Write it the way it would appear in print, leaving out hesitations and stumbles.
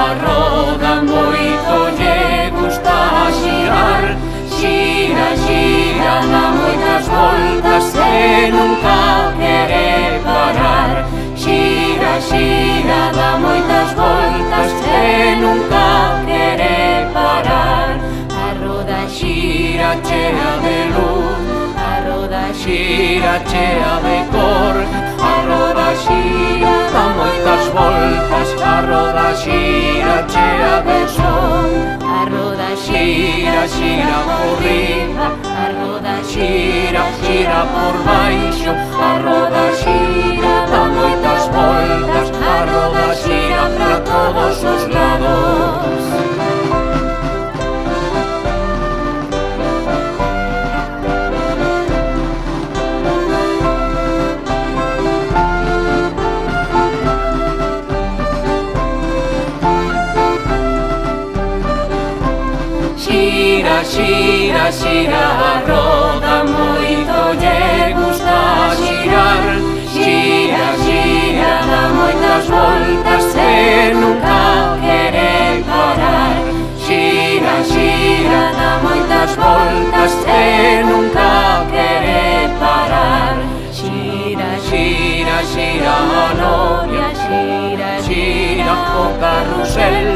a roda moito lle gusta xirar. Xira, xira, dá moitas voltas e nunca quere parar. Xira, xira, dá moitas voltas e nunca quere parar. A roda xira chea de luz, a roda xira chea de cor. A roda xira, dá moitas voltas, a roda xira chea de son. A roda xira, xira por riba, a roda xira, xira por baixo. A roda xira, dá moitas voltas, a roda xira para todos os lados. Xira, xira, xira a roda moito lle gusta xirar. Xira, xira, dá moitas voltas e nunca quere parar. Xira, xira, dá moitas voltas e nunca quere parar. Xira, xira, xira a noria, xira, xira o carrusel.